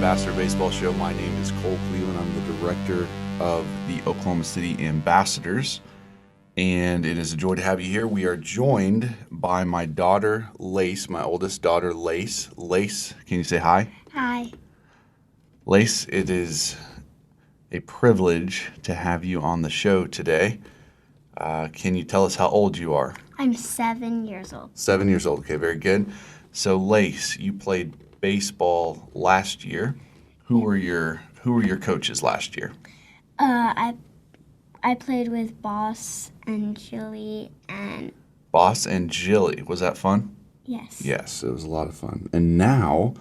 Ambassador Baseball Show. My name is Cole Cleveland. I'm the director of the Oklahoma City Ambassadors, and it is a joy to have you here. We are joined by my daughter, Lace, my oldest daughter, Lace. Lace, can you say hi? Hi. Lace, it is a privilege to have you on the show today. Can you tell us how old you are? I'm 7 years old. 7 years old. Okay, very good. So, Lace, you played baseball last year. Who were your coaches last year? I played with Boss and Chili and... Boss and Jilly. Was that fun? Yes. Yes, it was a lot of fun. And now,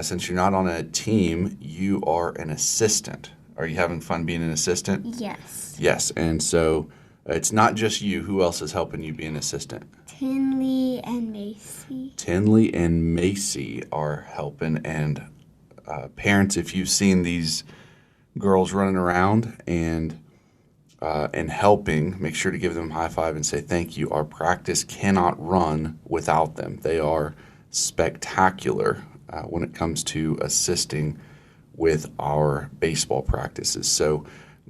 since you're not on a team, you are an assistant. Are you having fun being an assistant? Yes. Yes, and so it's not just you. Who else is helping you be an assistant? Tinley and Macy. Tinley and Macy are helping, and parents, if you've seen these girls running around and helping, make sure to give them a high five and say thank you. Our practice cannot run without them. They are spectacular when it comes to assisting with our baseball practices. So,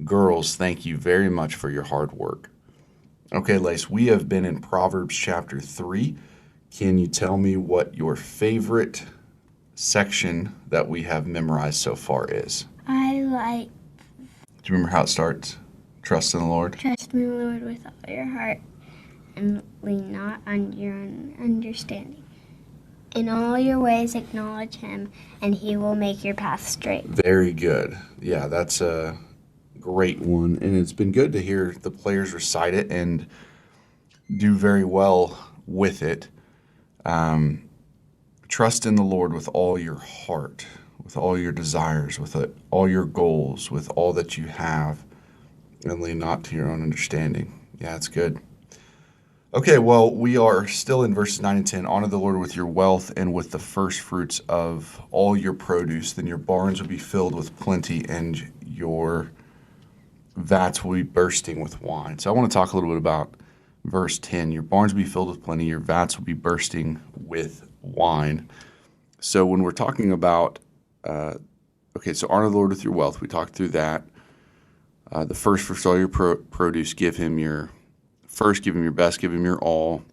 girls, thank you very much for your hard work. Okay, Lace, we have been in Proverbs chapter 3. Can you tell me what your favorite section that we have memorized so far is? Do you remember how it starts? Trust in the Lord. Trust in the Lord with all your heart and lean not on your own understanding. In all your ways acknowledge him, and he will make your path straight. Very good. Yeah, that's a great one. And it's been good to hear the players recite it and do very well with it. Trust in the Lord with all your heart, with all your desires, with all your goals, with all that you have, and lean not to your own understanding. Yeah, it's good. Okay, well, we are still in verses 9 and 10. Honor the Lord with your wealth and with the first fruits of all your produce. Then your barns will be filled with plenty, and your vats will be bursting with wine. So I want to talk a little bit about verse 10. Your barns will be filled with plenty. Your vats will be bursting with wine. So when we're talking about, so honor the Lord with your wealth. We talked through that. The first fruits of all your produce, give him your best, give him your all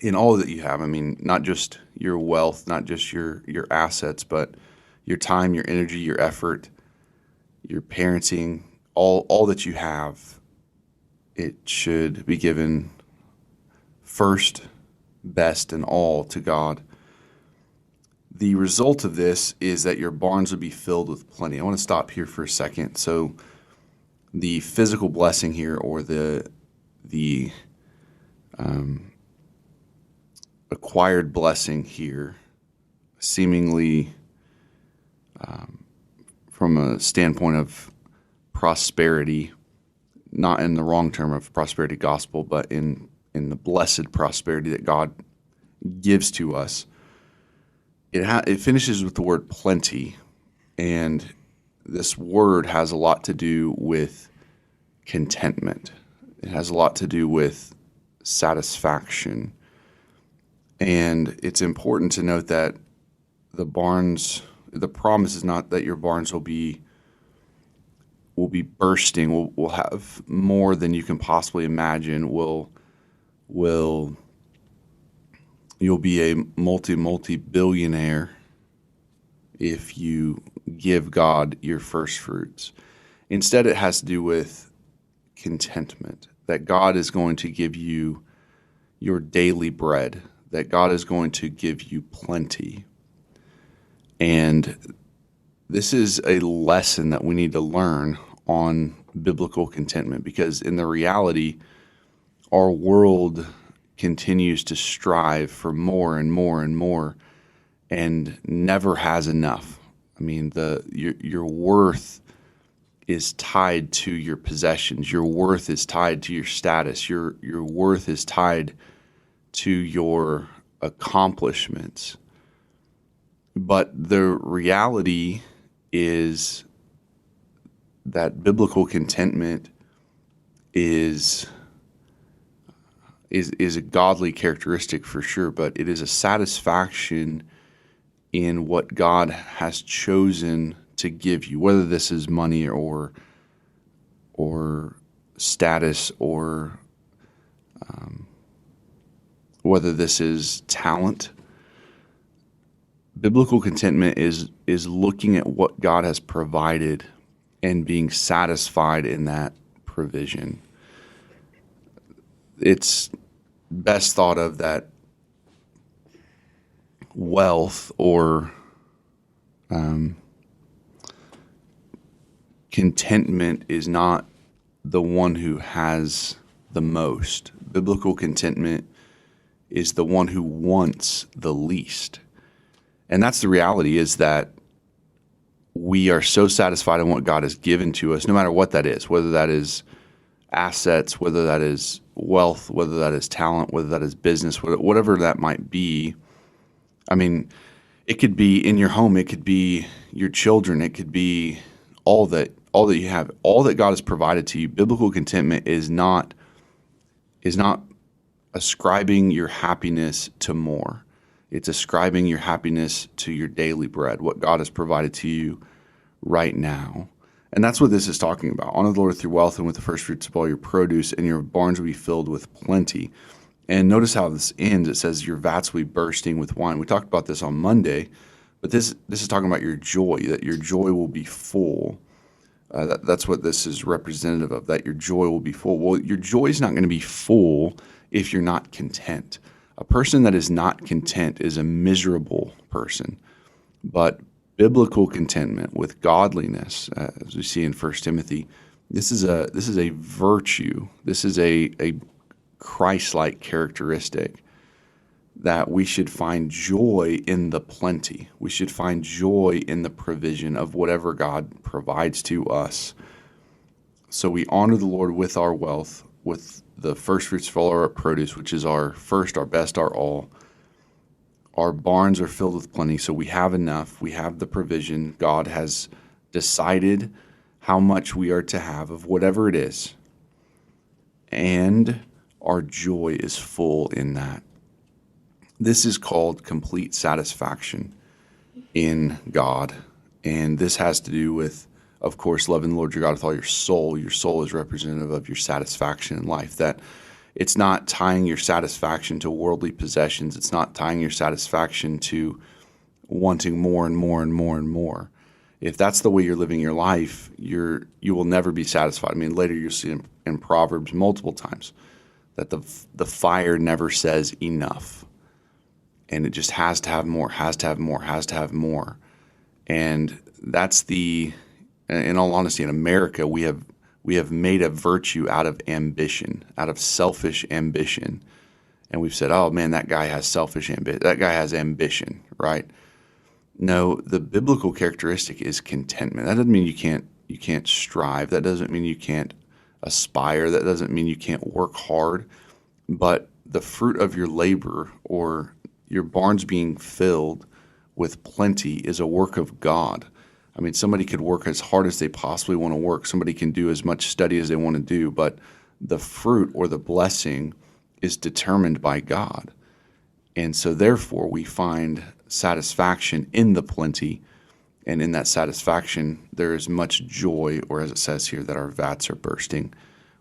in all that you have. I mean, not just your wealth, not just your assets, but your time, your energy, your effort, your parenting, all that you have. It should be given first, best, and all to God. The result of this is that your barns will be filled with plenty. I want to stop here for a second. So the physical blessing here, or the acquired blessing here, seemingly from a standpoint of prosperity, not in the wrong term of prosperity gospel, but in the blessed prosperity that God gives to us, it finishes with the word plenty, and this word has a lot to do with contentment. It has a lot to do with satisfaction. And it's important to note that the promise is not that your barns will be bursting, will have more than you can possibly imagine, you'll be a multi-billionaire if you give God your first fruits. Instead, it has to do with contentment, that God is going to give you your daily bread, that God is going to give you plenty. And this is a lesson that we need to learn on biblical contentment, because in the reality, our world continues to strive for more and more and more and never has enough. I mean, your worth is tied to your possessions. Your worth is tied to your status. Your worth is tied to your accomplishments. But the reality is that biblical contentment is a godly characteristic for sure, but it is a satisfaction in what God has chosen to give you, whether this is money or status or whether this is talent. Biblical contentment is looking at what God has provided and being satisfied in that provision. It's best thought of that wealth or contentment is not the one who has the most. Biblical contentment is the one who wants the least. And that's the reality, is that we are so satisfied in what God has given to us, no matter what that is, whether that is assets, whether that is wealth, whether that is talent, whether that is business, whatever that might be. I mean, it could be in your home, it could be your children, it could be all that you have, all that God has provided to you. Biblical contentment is not ascribing your happiness to more. It's ascribing your happiness to your daily bread, what God has provided to you right now. And that's what this is talking about. Honor the Lord with your wealth and with the first fruits of all your produce, and your barns will be filled with plenty. And notice how this ends. It says your vats will be bursting with wine. We talked about this on Monday, but this is talking about your joy, that your joy will be full. That's what this is representative of, that your joy will be full. Well, your joy is not going to be full if you're not content. A person that is not content is a miserable person. But biblical contentment with godliness, as we see in 1 Timothy, this is a virtue. This is a Christ-like characteristic, that we should find joy in the plenty. We should find joy in the provision of whatever God provides to us. So we honor the Lord with our wealth, with the first fruits of all our produce, which is our first, our best, our all. Our barns are filled with plenty, so we have enough. We have the provision. God has decided how much we are to have of whatever it is. And our joy is full in that. This is called complete satisfaction in God. And this has to do with, of course, loving the Lord your God with all your soul. Your soul is representative of your satisfaction in life. That it's not tying your satisfaction to worldly possessions. It's not tying your satisfaction to wanting more and more and more and more. If that's the way you're living your life, you will never be satisfied. I mean, later you'll see in Proverbs multiple times that the fire never says enough. And it just has to have more, has to have more, has to have more. And that's in all honesty, in America, we have made a virtue out of ambition, out of selfish ambition. And we've said, oh man, that guy has selfish ambition. That guy has ambition, right? No, the biblical characteristic is contentment. That doesn't mean you can't strive. That doesn't mean you can't aspire. That doesn't mean you can't work hard. But the fruit of your labor, or your barns being filled with plenty, is a work of God. I mean, somebody could work as hard as they possibly want to work. Somebody can do as much study as they want to do, but the fruit or the blessing is determined by God. And so therefore we find satisfaction in the plenty, and in that satisfaction there is much joy, or as it says here, that our vats are bursting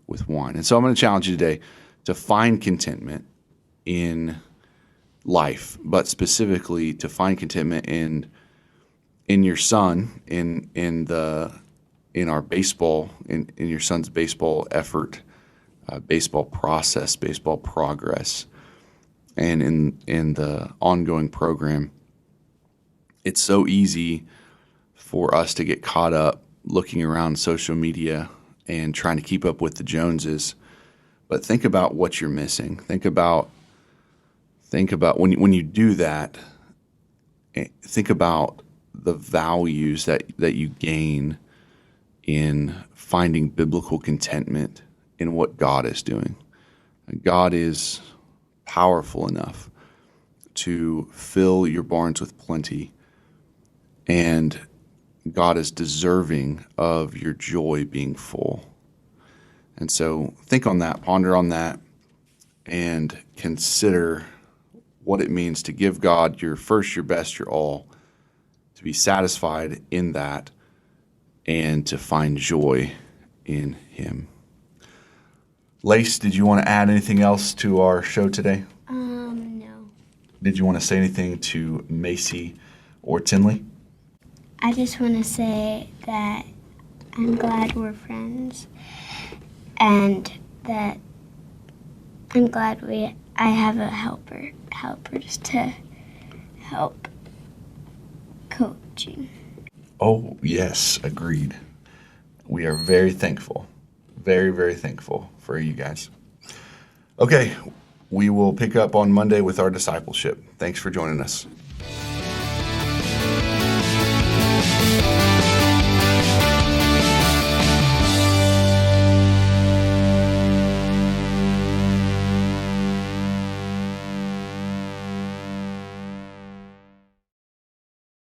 with wine. And so I'm going to challenge you today to find contentment in life, but specifically to find contentment in your son, in our baseball, in your son's baseball effort, baseball process, baseball progress, and in the ongoing program. It's so easy for us to get caught up looking around social media and trying to keep up with the Joneses. But think about what you're missing. Think about when you do that. Think about the values that you gain in finding biblical contentment in what God is doing. God is powerful enough to fill your barns with plenty, and God is deserving of your joy being full. And so think on that, ponder on that, and consider what it means to give God your first, your best, your all, to be satisfied in that, and to find joy in Him. Lace, did you want to add anything else to our show today? No. Did you want to say anything to Macy or Tinley? I just want to say that I'm glad we're friends, and that I'm glad I have a helpers to help coaching. Oh, yes, agreed. We are very thankful, very, very thankful for you guys. Okay, we will pick up on Monday with our discipleship. Thanks for joining us.